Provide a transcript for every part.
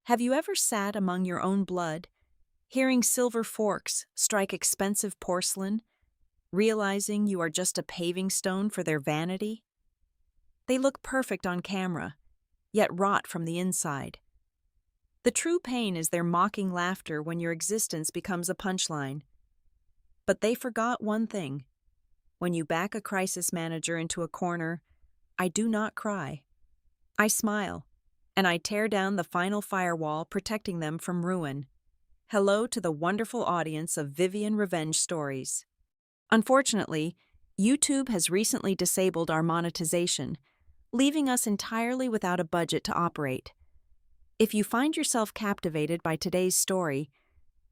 Have you ever sat among your own blood, hearing silver forks strike expensive porcelain, realizing you are just a paving stone for their vanity? They look perfect on camera, yet rot from the inside. The true pain is their mocking laughter when your existence becomes a punchline. But they forgot one thing. When you back a crisis manager into a corner, I do not cry. I smile, and I tear down the final firewall protecting them from ruin. Hello to the wonderful audience of Vivian Revenge Stories. Unfortunately, YouTube has recently disabled our monetization, leaving us entirely without a budget to operate. If you find yourself captivated by today's story,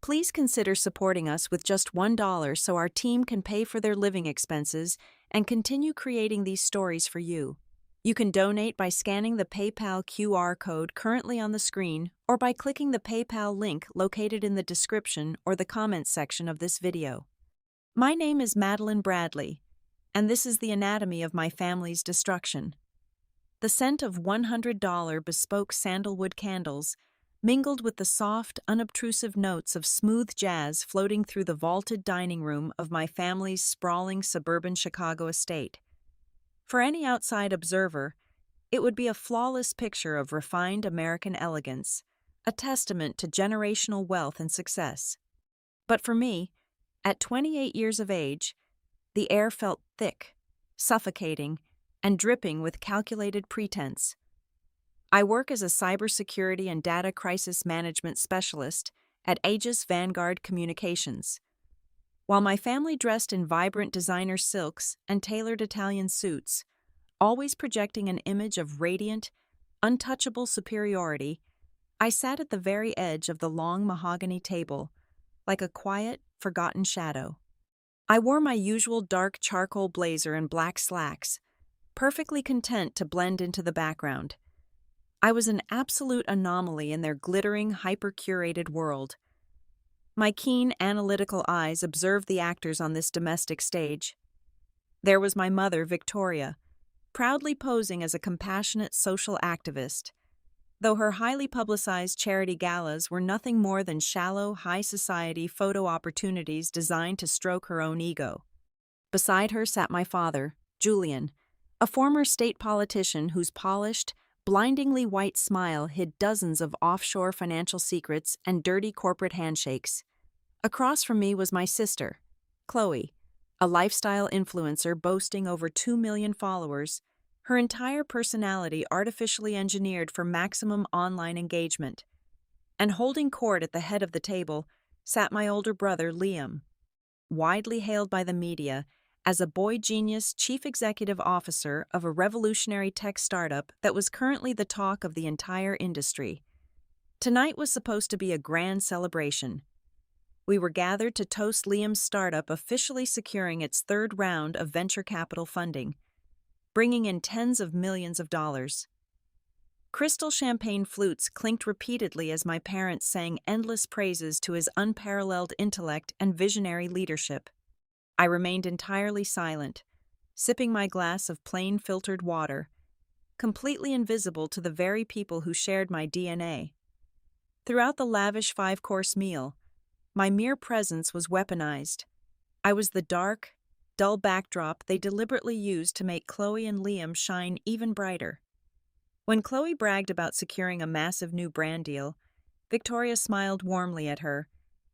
please consider supporting us with just $1 so our team can pay for their living expenses and continue creating these stories for you. You can donate by scanning the PayPal QR code currently on the screen or by clicking the PayPal link located in the description or the comments section of this video. My name is Madeline Bradley, and this is the anatomy of my family's destruction. The scent of $100 bespoke sandalwood candles mingled with the soft, unobtrusive notes of smooth jazz floating through the vaulted dining room of my family's sprawling suburban Chicago estate. For any outside observer, it would be a flawless picture of refined American elegance, a testament to generational wealth and success. But for me, at 28 years of age, the air felt thick, suffocating, and dripping with calculated pretense. I work as a cybersecurity and data crisis management specialist at Aegis Vanguard Communications. While my family dressed in vibrant designer silks and tailored Italian suits, always projecting an image of radiant, untouchable superiority, I sat at the very edge of the long mahogany table, like a quiet, forgotten shadow. I wore my usual dark charcoal blazer and black slacks, perfectly content to blend into the background. I was an absolute anomaly in their glittering, hyper-curated world. My keen, analytical eyes observed the actors on this domestic stage. There was my mother, Victoria, proudly posing as a compassionate social activist, though her highly publicized charity galas were nothing more than shallow, high-society photo opportunities designed to stroke her own ego. Beside her sat my father, Julian, a former state politician whose polished, blindingly white smile hid dozens of offshore financial secrets and dirty corporate handshakes. Across from me was my sister, Chloe, a lifestyle influencer boasting over 2 million followers, her entire personality artificially engineered for maximum online engagement. And holding court at the head of the table sat my older brother, Liam, widely hailed by the media as a boy genius chief executive officer of a revolutionary tech startup that was currently the talk of the entire industry. Tonight was supposed to be a grand celebration. We were gathered to toast Liam's startup officially securing its third round of venture capital funding, bringing in tens of millions of dollars. Crystal champagne flutes clinked repeatedly as my parents sang endless praises to his unparalleled intellect and visionary leadership. I remained entirely silent, sipping my glass of plain filtered water, completely invisible to the very people who shared my DNA. Throughout the lavish 5-course meal, my mere presence was weaponized. I was the dark, dull backdrop they deliberately used to make Chloe and Liam shine even brighter. When Chloe bragged about securing a massive new brand deal, Victoria smiled warmly at her,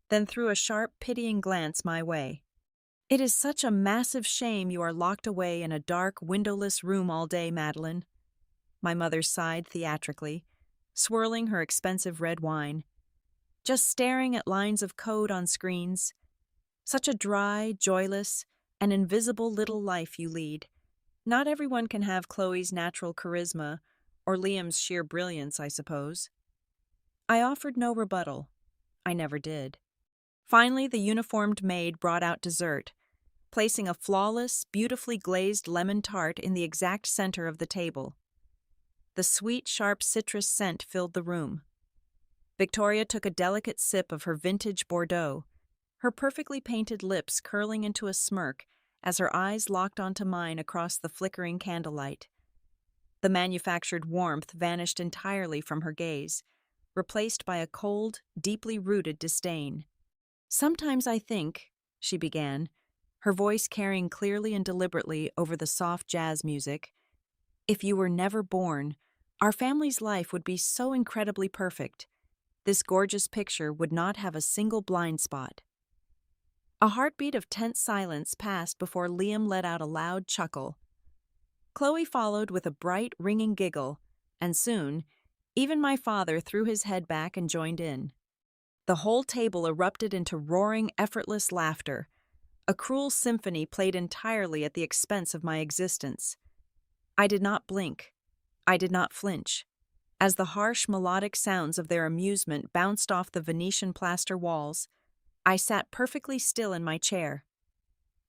then threw a sharp, pitying glance my way. "It is such a massive shame you are locked away in a dark, windowless room all day, Madeline," my mother sighed theatrically, swirling her expensive red wine. "Just staring at lines of code on screens. Such a dry, joyless, and invisible little life you lead. Not everyone can have Chloe's natural charisma, or Liam's sheer brilliance, I suppose." I offered no rebuttal. I never did. Finally, the uniformed maid brought out dessert, placing a flawless, beautifully glazed lemon tart in the exact center of the table. The sweet, sharp citrus scent filled the room. Victoria took a delicate sip of her vintage Bordeaux, her perfectly painted lips curling into a smirk as her eyes locked onto mine across the flickering candlelight. The manufactured warmth vanished entirely from her gaze, replaced by a cold, deeply rooted disdain. "Sometimes I think," she began, her voice carrying clearly and deliberately over the soft jazz music, "if you were never born, our family's life would be so incredibly perfect. This gorgeous picture would not have a single blind spot." A heartbeat of tense silence passed before Liam let out a loud chuckle. Chloe followed with a bright, ringing giggle, and soon, even my father threw his head back and joined in. The whole table erupted into roaring, effortless laughter, a cruel symphony played entirely at the expense of my existence. I did not blink. I did not flinch. As the harsh, melodic sounds of their amusement bounced off the Venetian plaster walls, I sat perfectly still in my chair.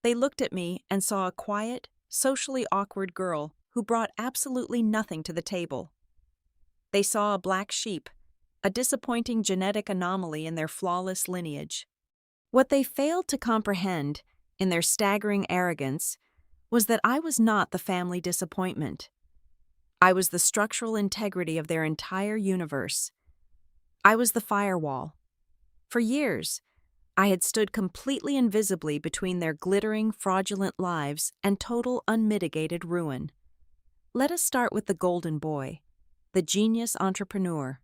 They looked at me and saw a quiet, socially awkward girl who brought absolutely nothing to the table. They saw a black sheep, a disappointing genetic anomaly in their flawless lineage. What they failed to comprehend, in their staggering arrogance, was that I was not the family disappointment. I was the structural integrity of their entire universe. I was the firewall. For years, I had stood completely invisibly between their glittering, fraudulent lives and total unmitigated ruin. Let us start with the golden boy, the genius entrepreneur.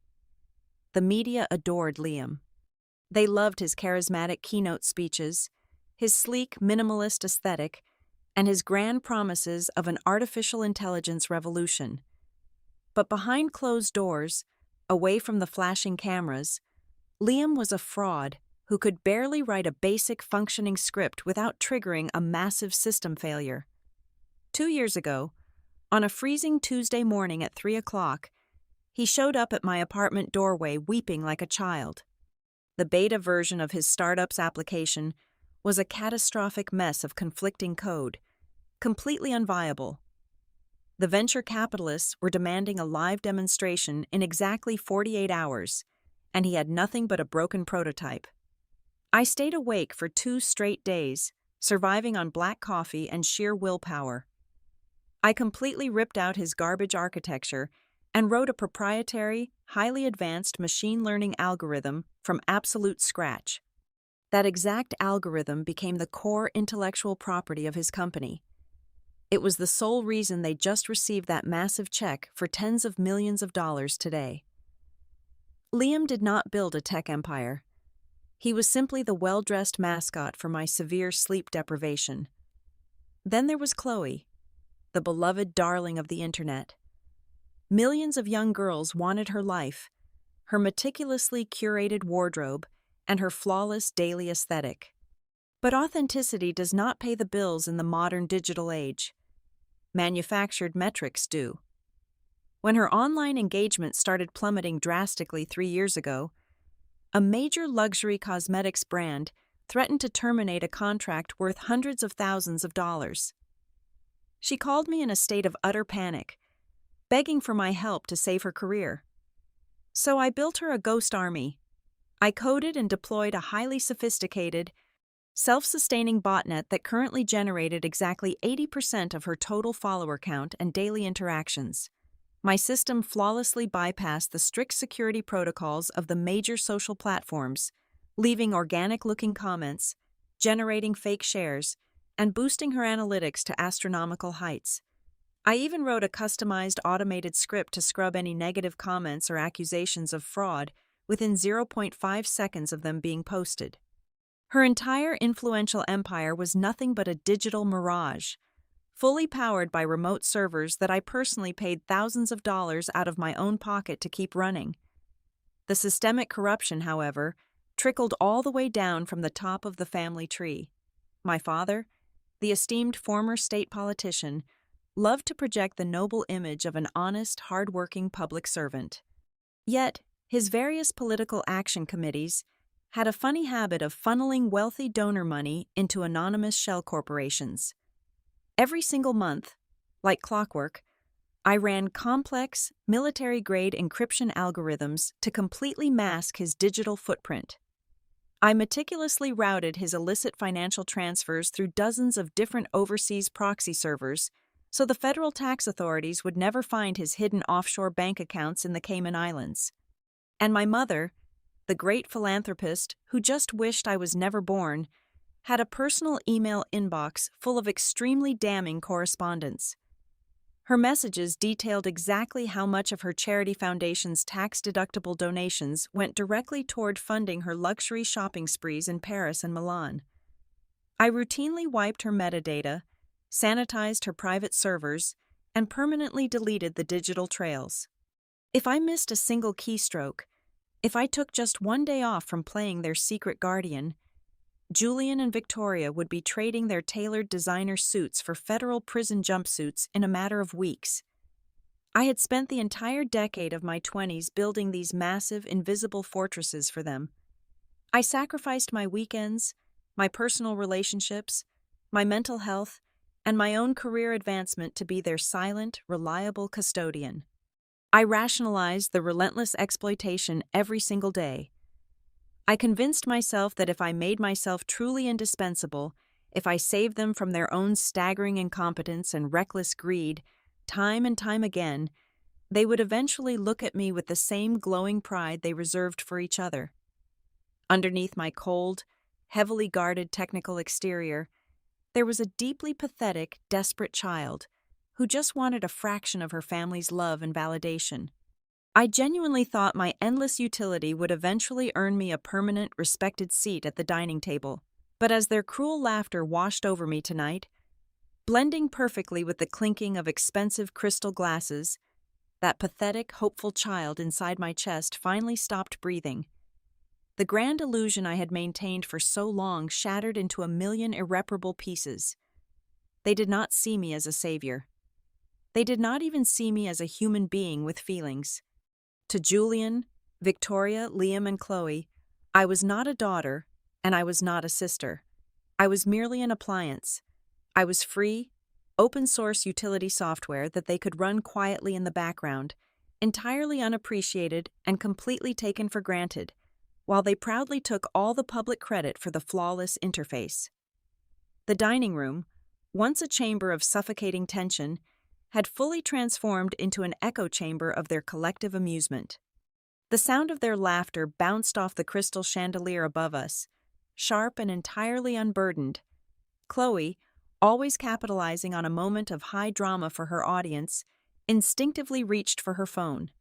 The media adored Liam. They loved his charismatic keynote speeches, his sleek, minimalist aesthetic, and his grand promises of an artificial intelligence revolution. But behind closed doors, away from the flashing cameras, Liam was a fraud who could barely write a basic functioning script without triggering a massive system failure. 2 years ago, on a freezing Tuesday morning at 3 o'clock, he showed up at my apartment doorway weeping like a child. The beta version of his startup's application was a catastrophic mess of conflicting code, completely unviable. The venture capitalists were demanding a live demonstration in exactly 48 hours, and he had nothing but a broken prototype. I stayed awake for 2 straight days, surviving on black coffee and sheer willpower. I completely ripped out his garbage architecture and wrote a proprietary, highly advanced machine learning algorithm from absolute scratch. That exact algorithm became the core intellectual property of his company. It was the sole reason they just received that massive check for tens of millions of dollars today. Liam did not build a tech empire. He was simply the well-dressed mascot for my severe sleep deprivation. Then there was Chloe, the beloved darling of the internet. Millions of young girls wanted her life, her meticulously curated wardrobe, and her flawless daily aesthetic. But authenticity does not pay the bills in the modern digital age. Manufactured metrics do. When her online engagement started plummeting drastically 3 years ago, a major luxury cosmetics brand threatened to terminate a contract worth hundreds of thousands of dollars. She called me in a state of utter panic, begging for my help to save her career. So I built her a ghost army. I coded and deployed a highly sophisticated, self-sustaining botnet that currently generated exactly 80% of her total follower count and daily interactions. My system flawlessly bypassed the strict security protocols of the major social platforms, leaving organic-looking comments, generating fake shares, and boosting her analytics to astronomical heights. I even wrote a customized automated script to scrub any negative comments or accusations of fraud within 0.5 seconds of them being posted. Her entire influential empire was nothing but a digital mirage, fully powered by remote servers that I personally paid thousands of dollars out of my own pocket to keep running. The systemic corruption, however, trickled all the way down from the top of the family tree. My father, the esteemed former state politician, loved to project the noble image of an honest, hard-working public servant. Yet, his various political action committees had a funny habit of funneling wealthy donor money into anonymous shell corporations. Every single month, like clockwork, I ran complex, military-grade encryption algorithms to completely mask his digital footprint. I meticulously routed his illicit financial transfers through dozens of different overseas proxy servers, so the federal tax authorities would never find his hidden offshore bank accounts in the Cayman Islands. And my mother, the great philanthropist who just wished I was never born, had a personal email inbox full of extremely damning correspondence. Her messages detailed exactly how much of her charity foundation's tax-deductible donations went directly toward funding her luxury shopping sprees in Paris and Milan. I routinely wiped her metadata, sanitized her private servers, and permanently deleted the digital trails. If I missed a single keystroke, if I took just one day off from playing their secret guardian, Julian and Victoria would be trading their tailored designer suits for federal prison jumpsuits in a matter of weeks. I had spent the entire decade of my 20s building these massive, invisible fortresses for them. I sacrificed my weekends, my personal relationships, my mental health, and my own career advancement to be their silent, reliable custodian. I rationalized the relentless exploitation every single day. I convinced myself that if I made myself truly indispensable, if I saved them from their own staggering incompetence and reckless greed, time and time again, they would eventually look at me with the same glowing pride they reserved for each other. Underneath my cold, heavily guarded technical exterior, there was a deeply pathetic, desperate child who just wanted a fraction of her family's love and validation. I genuinely thought my endless utility would eventually earn me a permanent, respected seat at the dining table. But as their cruel laughter washed over me tonight, blending perfectly with the clinking of expensive crystal glasses, that pathetic, hopeful child inside my chest finally stopped breathing. The grand illusion I had maintained for so long shattered into a million irreparable pieces. They did not see me as a savior. They did not even see me as a human being with feelings. To Julian, Victoria, Liam, and Chloe, I was not a daughter, and I was not a sister. I was merely an appliance. I was free, open-source utility software that they could run quietly in the background, entirely unappreciated and completely taken for granted, while they proudly took all the public credit for the flawless interface. The dining room, once a chamber of suffocating tension, had fully transformed into an echo chamber of their collective amusement. The sound of their laughter bounced off the crystal chandelier above us, sharp and entirely unburdened. Chloe, always capitalizing on a moment of high drama for her audience, instinctively reached for her phone.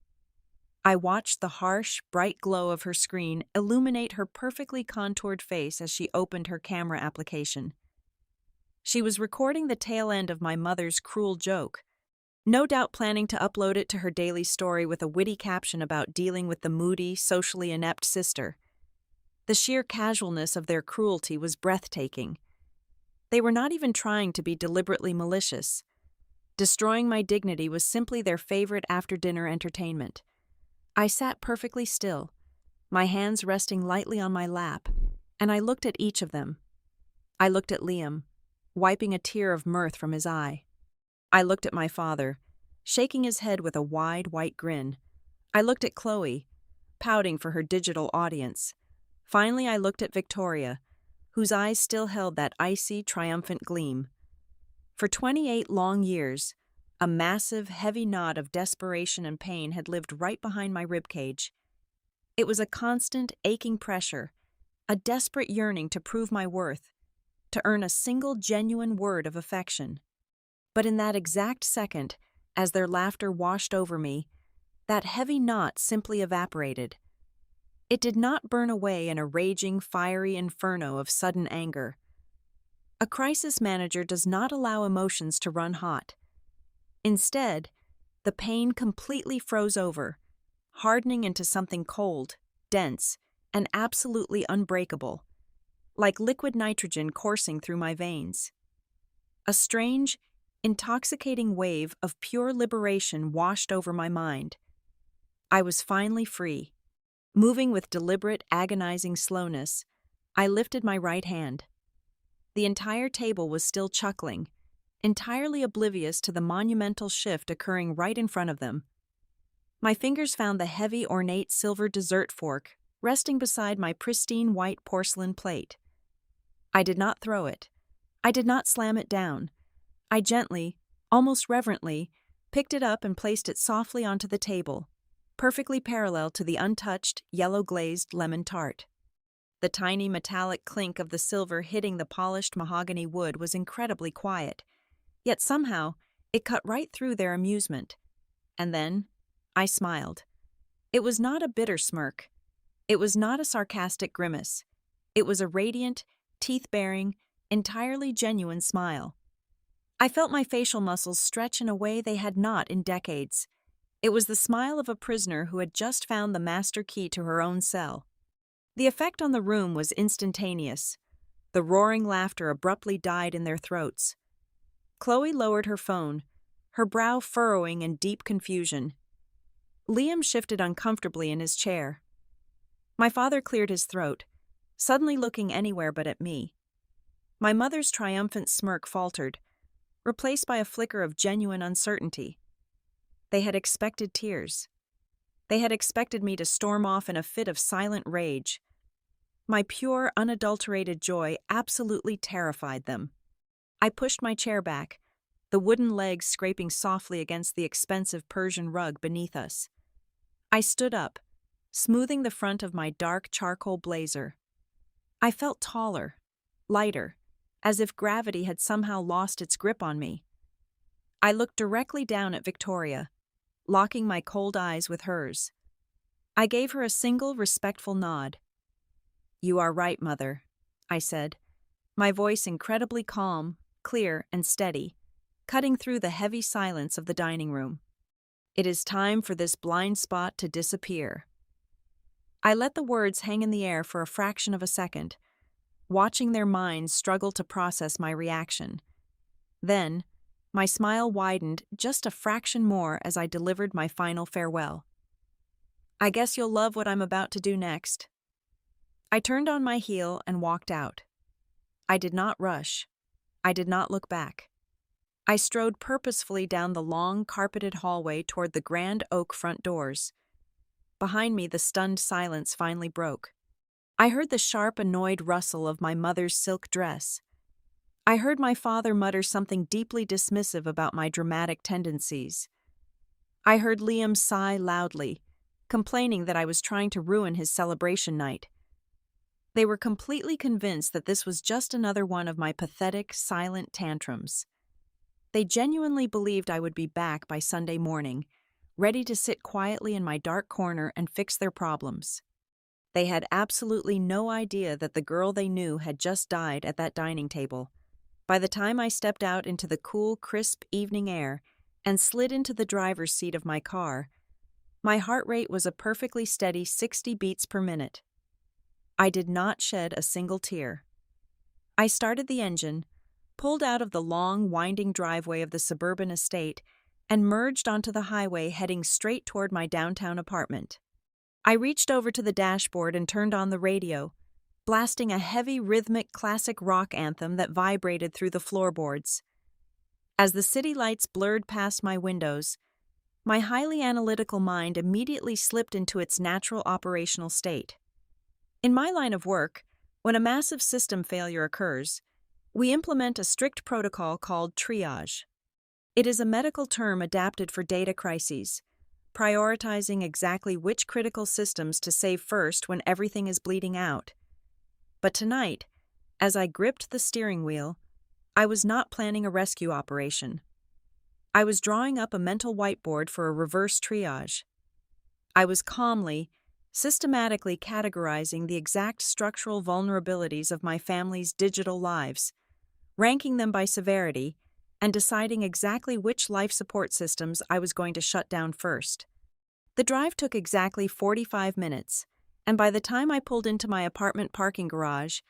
I watched the harsh, bright glow of her screen illuminate her perfectly contoured face as she opened her camera application. She was recording the tail end of my mother's cruel joke, no doubt planning to upload it to her daily story with a witty caption about dealing with the moody, socially inept sister. The sheer casualness of their cruelty was breathtaking. They were not even trying to be deliberately malicious. Destroying my dignity was simply their favorite after-dinner entertainment. I sat perfectly still, my hands resting lightly on my lap, and I looked at each of them. I looked at Liam, wiping a tear of mirth from his eye. I looked at my father, shaking his head with a wide, white grin. I looked at Chloe, pouting for her digital audience. Finally, I looked at Victoria, whose eyes still held that icy, triumphant gleam. For 28 long years, a massive, heavy knot of desperation and pain had lived right behind my ribcage. It was a constant, aching pressure, a desperate yearning to prove my worth, to earn a single genuine word of affection. But in that exact second, as their laughter washed over me, that heavy knot simply evaporated. It did not burn away in a raging, fiery inferno of sudden anger. A crisis manager does not allow emotions to run hot. Instead, the pain completely froze over, hardening into something cold, dense, and absolutely unbreakable, like liquid nitrogen coursing through my veins. A strange, intoxicating wave of pure liberation washed over my mind. I was finally free. Moving with deliberate, agonizing slowness, I lifted my right hand. The entire table was still chuckling, entirely oblivious to the monumental shift occurring right in front of them. My fingers found the heavy, ornate silver dessert fork resting beside my pristine white porcelain plate. I did not throw it. I did not slam it down. I gently, almost reverently, picked it up and placed it softly onto the table, perfectly parallel to the untouched, yellow-glazed lemon tart. The tiny metallic clink of the silver hitting the polished mahogany wood was incredibly quiet, yet somehow it cut right through their amusement. And then I smiled. It was not a bitter smirk. It was not a sarcastic grimace. It was a radiant, teeth-baring, entirely genuine smile. I felt my facial muscles stretch in a way they had not in decades. It was the smile of a prisoner who had just found the master key to her own cell. The effect on the room was instantaneous. The roaring laughter abruptly died in their throats. Chloe lowered her phone, her brow furrowing in deep confusion. Liam shifted uncomfortably in his chair. My father cleared his throat, suddenly looking anywhere but at me. My mother's triumphant smirk faltered, replaced by a flicker of genuine uncertainty. They had expected tears. They had expected me to storm off in a fit of silent rage. My pure, unadulterated joy absolutely terrified them. I pushed my chair back, the wooden legs scraping softly against the expensive Persian rug beneath us. I stood up, smoothing the front of my dark charcoal blazer. I felt taller, lighter, as if gravity had somehow lost its grip on me. I looked directly down at Victoria, locking my cold eyes with hers. I gave her a single respectful nod. "You are right, Mother," I said, my voice incredibly calm, clear, and steady, cutting through the heavy silence of the dining room. "It is time for this blind spot to disappear." I let the words hang in the air for a fraction of a second, watching their minds struggle to process my reaction. Then, my smile widened just a fraction more as I delivered my final farewell. "I guess you'll love what I'm about to do next." I turned on my heel and walked out. I did not rush. I did not look back. I strode purposefully down the long, carpeted hallway toward the grand oak front doors. Behind me, the stunned silence finally broke. I heard the sharp, annoyed rustle of my mother's silk dress. I heard my father mutter something deeply dismissive about my dramatic tendencies. I heard Liam sigh loudly, complaining that I was trying to ruin his celebration night. They were completely convinced that this was just another one of my pathetic, silent tantrums. They genuinely believed I would be back by Sunday morning, ready to sit quietly in my dark corner and fix their problems. They had absolutely no idea that the girl they knew had just died at that dining table. By the time I stepped out into the cool, crisp evening air and slid into the driver's seat of my car, my heart rate was a perfectly steady 60 beats per minute. I did not shed a single tear. I started the engine, pulled out of the long, winding driveway of the suburban estate, and merged onto the highway heading straight toward my downtown apartment. I reached over to the dashboard and turned on the radio, blasting a heavy, rhythmic classic rock anthem that vibrated through the floorboards. As the city lights blurred past my windows, my highly analytical mind immediately slipped into its natural operational state. In my line of work, when a massive system failure occurs, we implement a strict protocol called triage. It is a medical term adapted for data crises, prioritizing exactly which critical systems to save first when everything is bleeding out. But tonight, as I gripped the steering wheel, I was not planning a rescue operation. I was drawing up a mental whiteboard for a reverse triage. I was calmly, systematically categorizing the exact structural vulnerabilities of my family's digital lives, ranking them by severity, and deciding exactly which life support systems I was going to shut down first. The drive took exactly 45 minutes, and by the time I pulled into my apartment parking garage,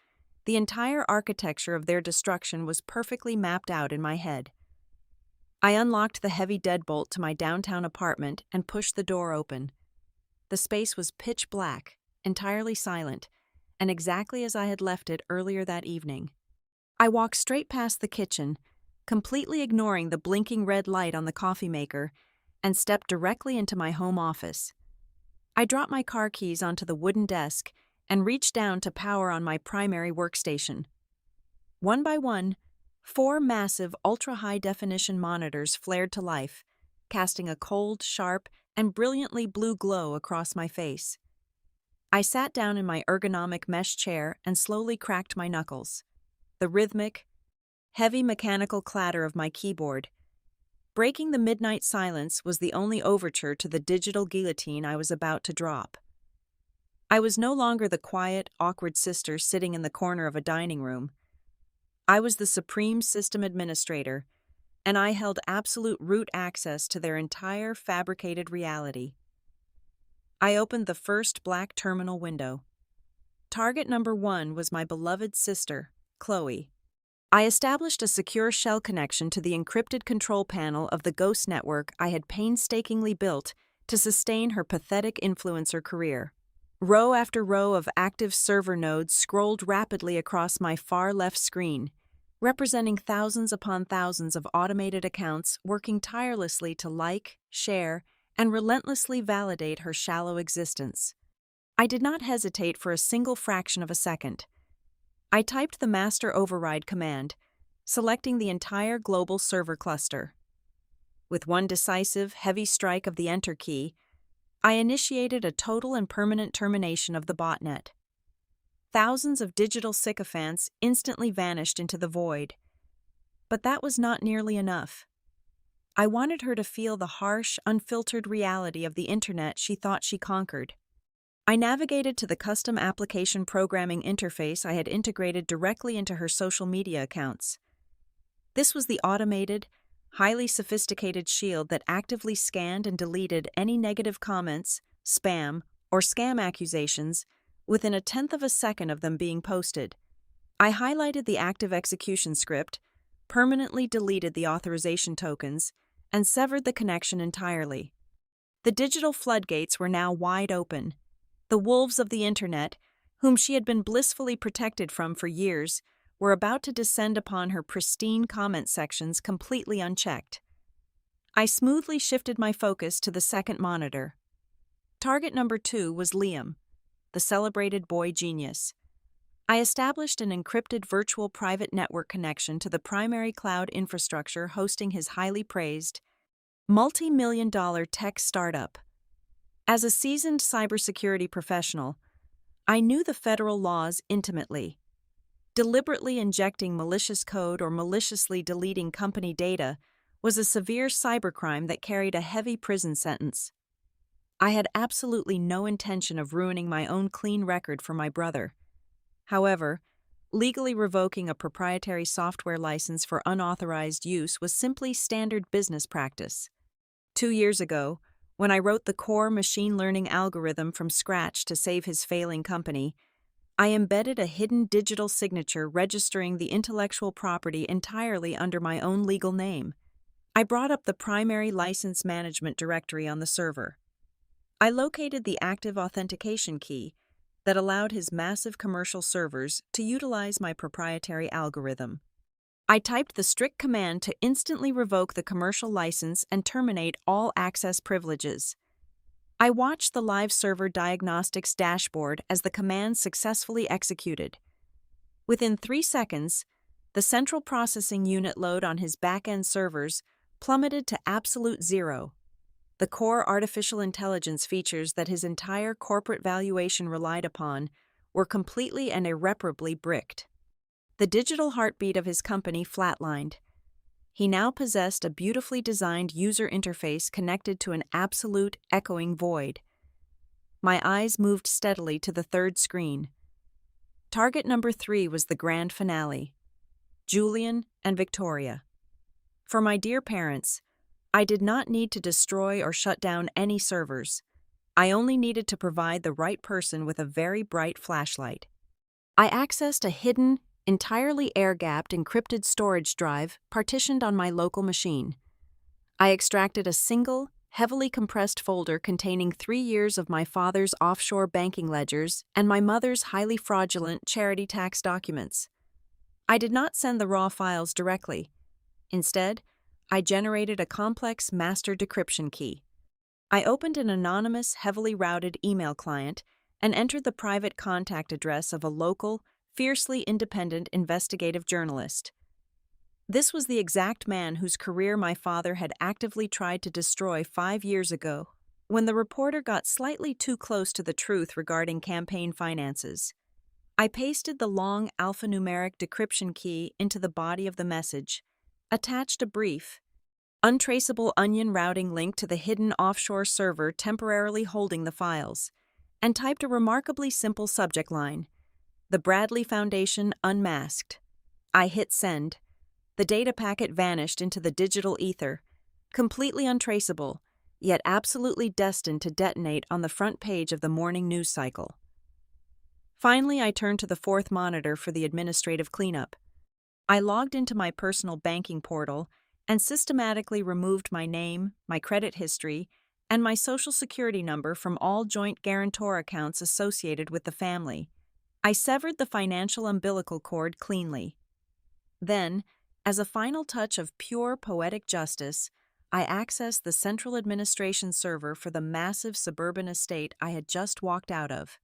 the entire architecture of their destruction was perfectly mapped out in my head. I unlocked the heavy deadbolt to my downtown apartment and pushed the door open. The space was pitch black, entirely silent, and exactly as I had left it earlier that evening. I walked straight past the kitchen, completely ignoring the blinking red light on the coffee maker, and stepped directly into my home office. I dropped my car keys onto the wooden desk and reached down to power on my primary workstation. One by one, 4 massive ultra-high-definition monitors flared to life, casting a cold, sharp, and brilliantly blue glow across my face. I sat down in my ergonomic mesh chair and slowly cracked my knuckles. The rhythmic, heavy mechanical clatter of my keyboard, breaking the midnight silence, was the only overture to the digital guillotine I was about to drop. I was no longer the quiet, awkward sister sitting in the corner of a dining room. I was the supreme system administrator, and I held absolute root access to their entire fabricated reality. I opened the first black terminal window. Target number 1 was my beloved sister, Chloe. I established a secure shell connection to the encrypted control panel of the ghost network I had painstakingly built to sustain her pathetic influencer career. Row after row of active server nodes scrolled rapidly across my far left screen, representing thousands upon thousands of automated accounts working tirelessly to like, share, and relentlessly validate her shallow existence. I did not hesitate for a single fraction of a second. I typed the master override command, selecting the entire global server cluster. With one decisive, heavy strike of the Enter key, I initiated a total and permanent termination of the botnet. Thousands of digital sycophants instantly vanished into the void. But that was not nearly enough. I wanted her to feel the harsh, unfiltered reality of the internet she thought she conquered. I navigated to the custom application programming interface I had integrated directly into her social media accounts. This was the automated, highly sophisticated shield that actively scanned and deleted any negative comments, spam, or scam accusations within a tenth of a second of them being posted. I highlighted the active execution script, permanently deleted the authorization tokens, and severed the connection entirely. The digital floodgates were now wide open. The wolves of the internet, whom she had been blissfully protected from for years, were about to descend upon her pristine comment sections completely unchecked. I smoothly shifted my focus to the second monitor. Target number 2 was Liam, the celebrated boy genius. I established an encrypted virtual private network connection to the primary cloud infrastructure hosting his highly praised, multi-million-dollar tech startup. As a seasoned cybersecurity professional, I knew the federal laws intimately. Deliberately injecting malicious code or maliciously deleting company data was a severe cybercrime that carried a heavy prison sentence. I had absolutely no intention of ruining my own clean record for my brother. However, legally revoking a proprietary software license for unauthorized use was simply standard business practice. 2 years ago, when I wrote the core machine learning algorithm from scratch to save his failing company, I embedded a hidden digital signature registering the intellectual property entirely under my own legal name. I brought up the primary license management directory on the server. I located the active authentication key that allowed his massive commercial servers to utilize my proprietary algorithm. I typed the strict command to instantly revoke the commercial license and terminate all access privileges. I watched the live server diagnostics dashboard as the command successfully executed. Within 3 seconds, the central processing unit load on his back-end servers plummeted to absolute zero. The core artificial intelligence features that his entire corporate valuation relied upon were completely and irreparably bricked. The digital heartbeat of his company flatlined. He now possessed a beautifully designed user interface connected to an absolute, echoing void. My eyes moved steadily to the third screen. Target number 3 was the grand finale: Julian and Victoria. For my dear parents, I did not need to destroy or shut down any servers. I only needed to provide the right person with a very bright flashlight. I accessed a hidden, entirely air-gapped encrypted storage drive partitioned on my local machine. I extracted a single, heavily compressed folder containing 3 years of my father's offshore banking ledgers and my mother's highly fraudulent charity tax documents. I did not send the raw files directly. Instead, I generated a complex master decryption key. I opened an anonymous, heavily routed email client and entered the private contact address of a local, fiercely independent investigative journalist. This was the exact man whose career my father had actively tried to destroy 5 years ago. when the reporter got slightly too close to the truth regarding campaign finances. I pasted the long alphanumeric decryption key into the body of the message, attached a brief, untraceable onion routing link to the hidden offshore server temporarily holding the files, and typed a remarkably simple subject line: The Bradley Foundation Unmasked. I hit send. The data packet vanished into the digital ether, completely untraceable, yet absolutely destined to detonate on the front page of the morning news cycle. Finally, I turned to the fourth monitor for the administrative cleanup. I logged into my personal banking portal and systematically removed my name, my credit history, and my social security number from all joint guarantor accounts associated with the family. I severed the financial umbilical cord cleanly. Then, as a final touch of pure poetic justice, I accessed the central administration server for the massive suburban estate I had just walked out of.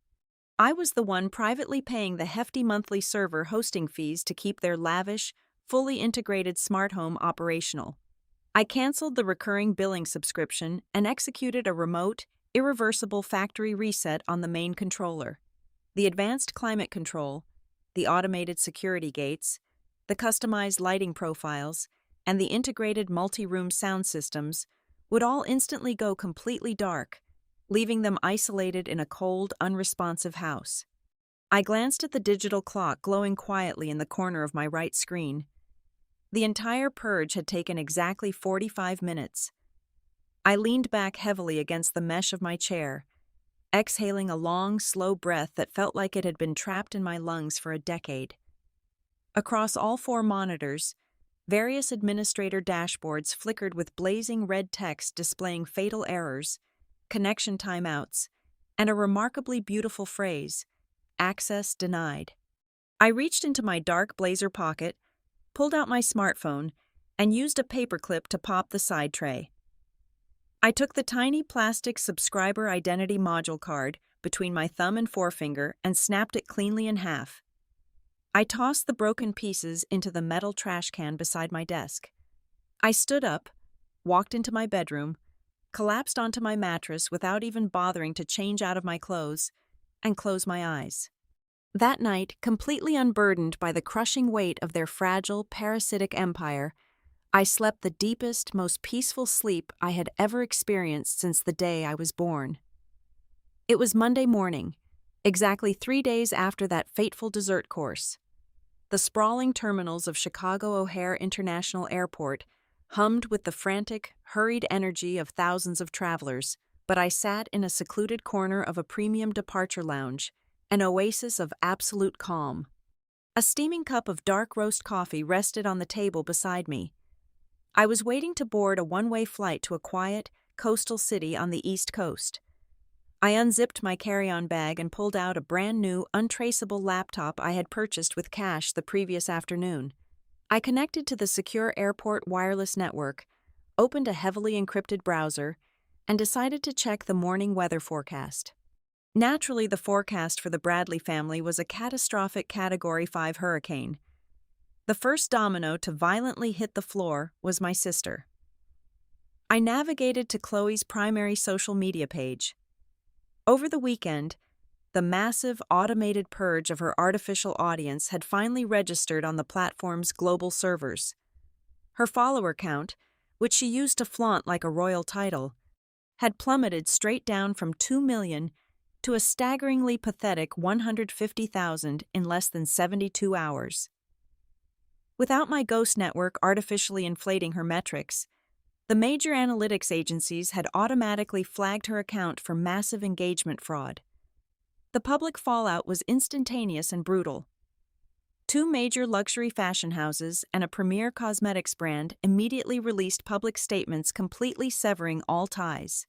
I was the one privately paying the hefty monthly server hosting fees to keep their lavish, fully integrated smart home operational. I canceled the recurring billing subscription and executed a remote, irreversible factory reset on the main controller. The advanced climate control, the automated security gates, the customized lighting profiles, and the integrated multi-room sound systems would all instantly go completely dark, leaving them isolated in a cold, unresponsive house. I glanced at the digital clock glowing quietly in the corner of my right screen. The entire purge had taken exactly 45 minutes. I leaned back heavily against the mesh of my chair, exhaling a long, slow breath that felt like it had been trapped in my lungs for a decade. Across all four monitors, various administrator dashboards flickered with blazing red text displaying fatal errors, connection timeouts, and a remarkably beautiful phrase: access denied. I reached into my dark blazer pocket, pulled out my smartphone, and used a paperclip to pop the side tray. I took the tiny plastic subscriber identity module card between my thumb and forefinger and snapped it cleanly in half. I tossed the broken pieces into the metal trash can beside my desk. I stood up, walked into my bedroom, collapsed onto my mattress without even bothering to change out of my clothes, and closed my eyes. That night, completely unburdened by the crushing weight of their fragile, parasitic empire, I slept the deepest, most peaceful sleep I had ever experienced since the day I was born. It was Monday morning, exactly 3 days after that fateful dessert course. The sprawling terminals of Chicago O'Hare International Airport hummed with the frantic, hurried energy of thousands of travelers, but I sat in a secluded corner of a premium departure lounge, an oasis of absolute calm. A steaming cup of dark roast coffee rested on the table beside me. I was waiting to board a one-way flight to a quiet, coastal city on the East Coast. I unzipped my carry-on bag and pulled out a brand-new, untraceable laptop I had purchased with cash the previous afternoon. I connected to the secure airport wireless network, opened a heavily encrypted browser, and decided to check the morning weather forecast. Naturally, the forecast for the Bradley family was a catastrophic Category 5 hurricane. The first domino to violently hit the floor was my sister. I navigated to Chloe's primary social media page. Over the weekend, the massive automated purge of her artificial audience had finally registered on the platform's global servers. Her follower count, which she used to flaunt like a royal title, had plummeted straight down from 2 million to a staggeringly pathetic 150,000 in less than 72 hours. Without my ghost network artificially inflating her metrics, the major analytics agencies had automatically flagged her account for massive engagement fraud. The public fallout was instantaneous and brutal. 2 major luxury fashion houses and a premier cosmetics brand immediately released public statements completely severing all ties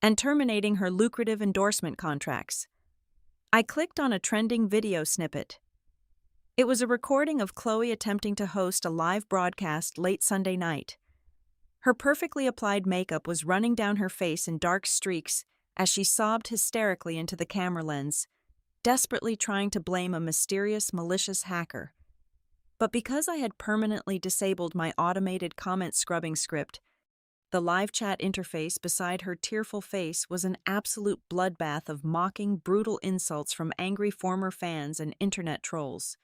and terminating her lucrative endorsement contracts. I clicked on a trending video snippet. It was a recording of Chloe attempting to host a live broadcast late Sunday night. Her perfectly applied makeup was running down her face in dark streaks as she sobbed hysterically into the camera lens, desperately trying to blame a mysterious, malicious hacker. But because I had permanently disabled my automated comment scrubbing script, The live chat interface beside her tearful face was an absolute bloodbath of mocking, brutal insults from angry former fans and internet trolls.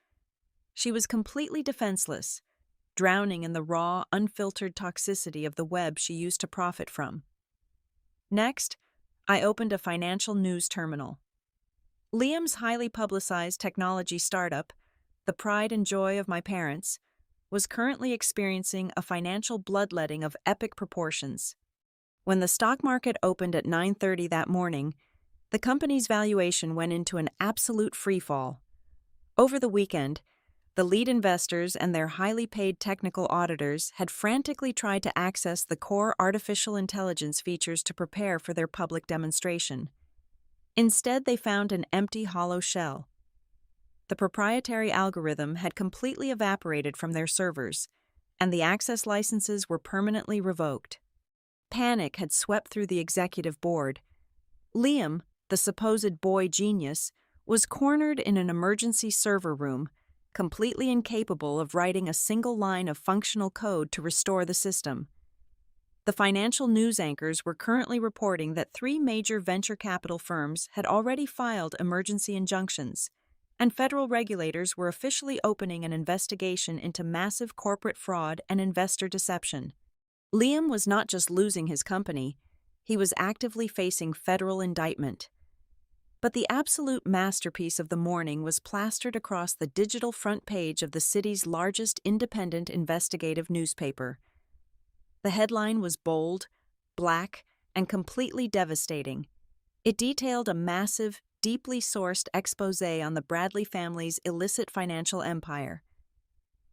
She was completely defenseless, drowning in the raw, unfiltered toxicity of the web she used to profit from. Next, I opened a financial news terminal. Liam's highly publicized technology startup, the pride and joy of my parents, was currently experiencing a financial bloodletting of epic proportions. When the stock market opened at 9:30 that morning, the company's valuation went into an absolute freefall. Over the weekend, the lead investors and their highly paid technical auditors had frantically tried to access the core artificial intelligence features to prepare for their public demonstration. Instead, they found an empty, hollow shell. The proprietary algorithm had completely evaporated from their servers, and the access licenses were permanently revoked. Panic had swept through the executive board. Liam, the supposed boy genius, was cornered in an emergency server room, completely incapable of writing a single line of functional code to restore the system. The financial news anchors were currently reporting that 3 major venture capital firms had already filed emergency injunctions, and federal regulators were officially opening an investigation into massive corporate fraud and investor deception. Liam was not just losing his company, he was actively facing federal indictment. But the absolute masterpiece of the morning was plastered across the digital front page of the city's largest independent investigative newspaper. The headline was bold, black, and completely devastating. It detailed a massive, deeply sourced exposé on the Bradley family's illicit financial empire.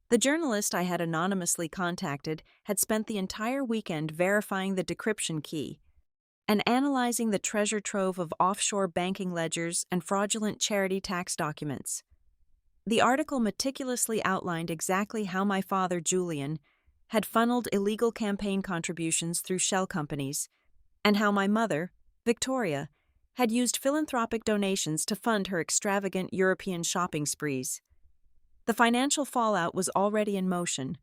The journalist I had anonymously contacted had spent the entire weekend verifying the decryption key and analyzing the treasure trove of offshore banking ledgers and fraudulent charity tax documents. The article meticulously outlined exactly how my father, Julian, had funneled illegal campaign contributions through shell companies, and how my mother, Victoria, had used philanthropic donations to fund her extravagant European shopping sprees. The financial fallout was already in motion.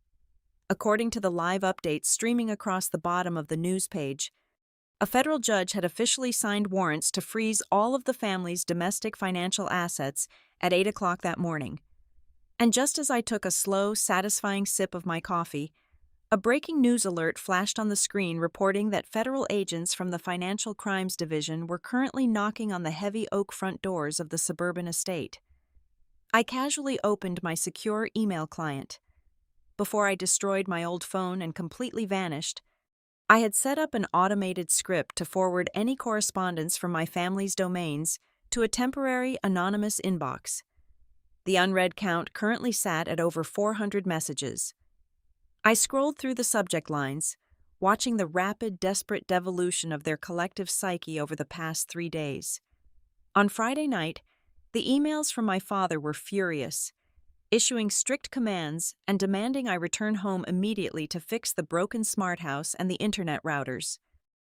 According to the live updates streaming across the bottom of the news page, a federal judge had officially signed warrants to freeze all of the family's domestic financial assets at 8 o'clock that morning. And just as I took a slow, satisfying sip of my coffee, a breaking news alert flashed on the screen reporting that federal agents from the Financial Crimes Division were currently knocking on the heavy oak front doors of the suburban estate. I casually opened my secure email client. Before I destroyed my old phone and completely vanished, I had set up an automated script to forward any correspondence from my family's domains to a temporary anonymous inbox. The unread count currently sat at over 400 messages. I scrolled through the subject lines, watching the rapid, desperate devolution of their collective psyche over the past 3 days. On Friday night, the emails from my father were furious, issuing strict commands and demanding I return home immediately to fix the broken smart house and the internet routers.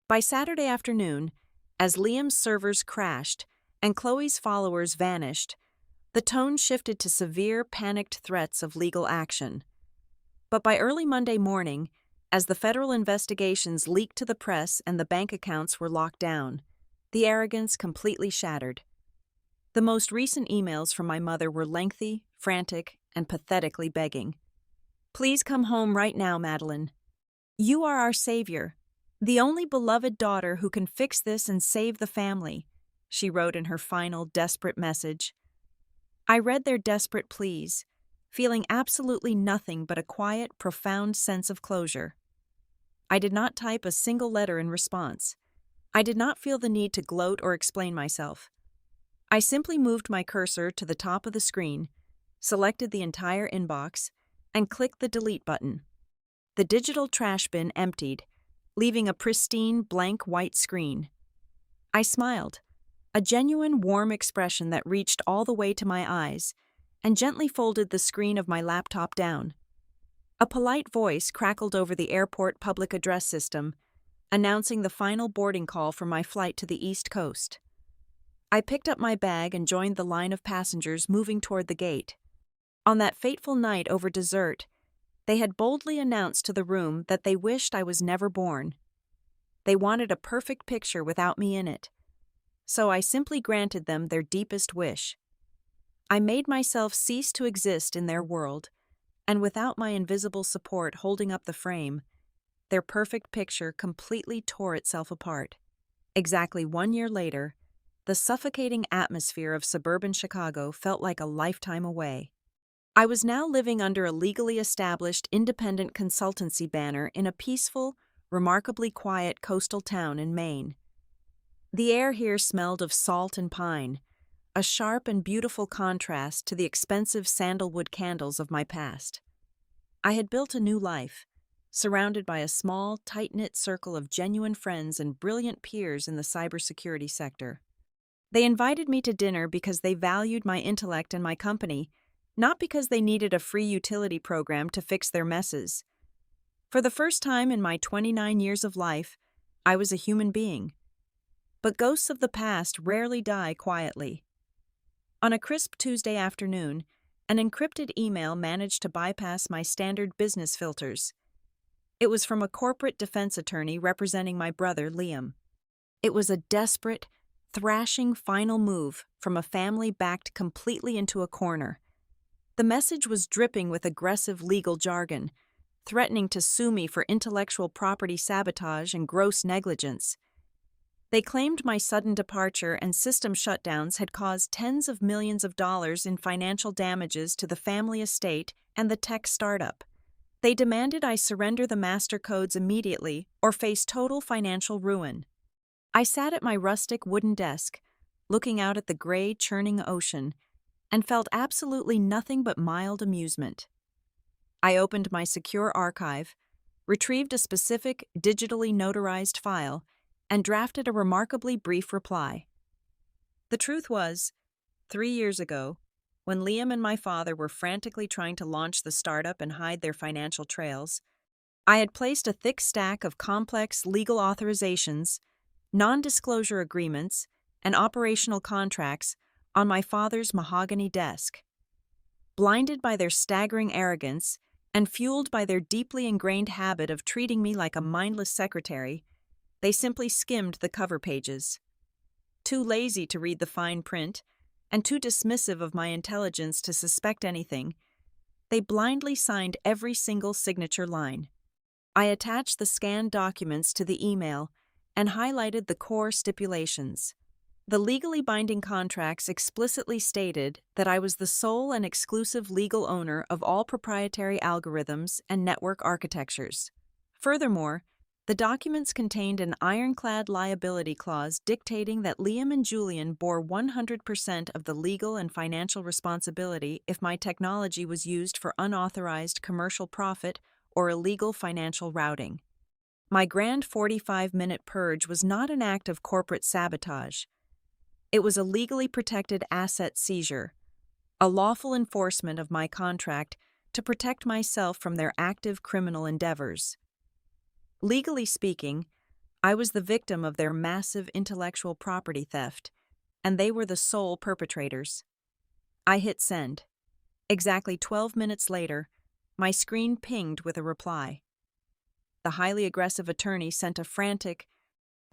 By Saturday afternoon, as Liam's servers crashed and Chloe's followers vanished, the tone shifted to severe, panicked threats of legal action. But by early Monday morning, as the federal investigations leaked to the press and the bank accounts were locked down, the arrogance completely shattered. The most recent emails from my mother were lengthy, frantic, and pathetically begging. "Please come home right now, Madeline. You are our savior, the only beloved daughter who can fix this and save the family," she wrote in her final, desperate message. I read their desperate pleas, feeling absolutely nothing but a quiet, profound sense of closure. I did not type a single letter in response. I did not feel the need to gloat or explain myself. I simply moved my cursor to the top of the screen, selected the entire inbox, and clicked the delete button. The digital trash bin emptied, leaving a pristine, blank white screen. I smiled, a genuine, warm expression that reached all the way to my eyes, and gently folded the screen of my laptop down. A polite voice crackled over the airport public address system, announcing the final boarding call for my flight to the East Coast. I picked up my bag and joined the line of passengers moving toward the gate. On that fateful night over dessert, they had boldly announced to the room that they wished I was never born. They wanted a perfect picture without me in it. So I simply granted them their deepest wish. I made myself cease to exist in their world, and without my invisible support holding up the frame, their perfect picture completely tore itself apart. Exactly 1 year later, the suffocating atmosphere of suburban Chicago felt like a lifetime away. I was now living under a legally established independent consultancy banner in a peaceful, remarkably quiet coastal town in Maine. The air here smelled of salt and pine, a sharp and beautiful contrast to the expensive sandalwood candles of my past. I had built a new life, surrounded by a small, tight-knit circle of genuine friends and brilliant peers in the cybersecurity sector. They invited me to dinner because they valued my intellect and my company, not because they needed a free utility program to fix their messes. For the first time in my 29 years of life, I was a human being. But ghosts of the past rarely die quietly. On a crisp Tuesday afternoon, an encrypted email managed to bypass my standard business filters. It was from a corporate defense attorney representing my brother, Liam. It was a desperate, thrashing final move from a family backed completely into a corner. The message was dripping with aggressive legal jargon, threatening to sue me for intellectual property sabotage and gross negligence. They claimed my sudden departure and system shutdowns had caused tens of millions of dollars in financial damages to the family estate and the tech startup. They demanded I surrender the master codes immediately or face total financial ruin. I sat at my rustic wooden desk, looking out at the gray, churning ocean, and felt absolutely nothing but mild amusement. I opened my secure archive, retrieved a specific, digitally notarized file, and drafted a remarkably brief reply. The truth was, 3 years ago, when Liam and my father were frantically trying to launch the startup and hide their financial trails, I had placed a thick stack of complex legal authorizations, non-disclosure agreements, and operational contracts on my father's mahogany desk. Blinded by their staggering arrogance and fueled by their deeply ingrained habit of treating me like a mindless secretary, they simply skimmed the cover pages. Too lazy to read the fine print, and too dismissive of my intelligence to suspect anything, they blindly signed every single signature line. I attached the scanned documents to the email and highlighted the core stipulations. The legally binding contracts explicitly stated that I was the sole and exclusive legal owner of all proprietary algorithms and network architectures. Furthermore, the documents contained an ironclad liability clause dictating that Liam and Julian bore 100% of the legal and financial responsibility if my technology was used for unauthorized commercial profit or illegal financial routing. My grand 45-minute purge was not an act of corporate sabotage. It was a legally protected asset seizure, a lawful enforcement of my contract to protect myself from their active criminal endeavors. Legally speaking, I was the victim of their massive intellectual property theft, and they were the sole perpetrators. I hit send. Exactly 12 minutes later, my screen pinged with a reply. The highly aggressive attorney sent a frantic,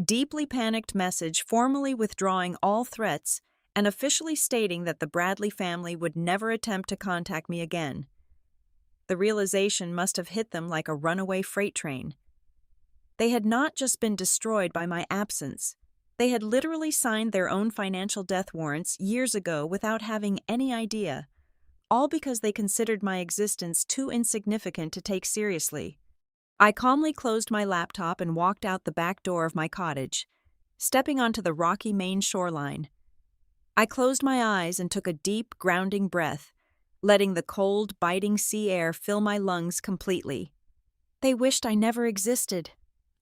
deeply panicked message formally withdrawing all threats and officially stating that the Bradley family would never attempt to contact me again. The realization must have hit them like a runaway freight train. They had not just been destroyed by my absence. They had literally signed their own financial death warrants years ago without having any idea, all because they considered my existence too insignificant to take seriously. I calmly closed my laptop and walked out the back door of my cottage, stepping onto the rocky Maine shoreline. I closed my eyes and took a deep, grounding breath, letting the cold, biting sea air fill my lungs completely. They wished I never existed,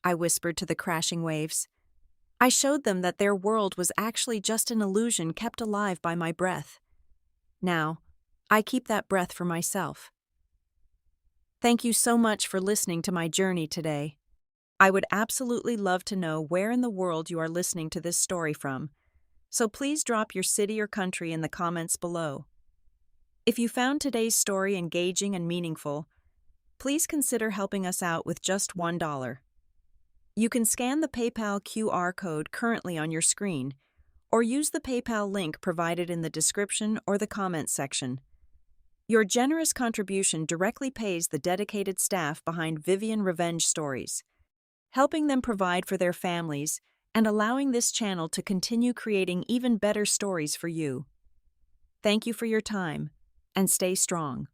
I whispered to the crashing waves. I showed them that their world was actually just an illusion kept alive by my breath. Now, I keep that breath for myself. Thank you so much for listening to my journey today. I would absolutely love to know where in the world you are listening to this story from, so please drop your city or country in the comments below. If you found today's story engaging and meaningful, please consider helping us out with just $1. You can scan the PayPal QR code currently on your screen, or use the PayPal link provided in the description or the comments section. Your generous contribution directly pays the dedicated staff behind Vivian Revenge Stories, helping them provide for their families and allowing this channel to continue creating even better stories for you. Thank you for your time, and stay strong.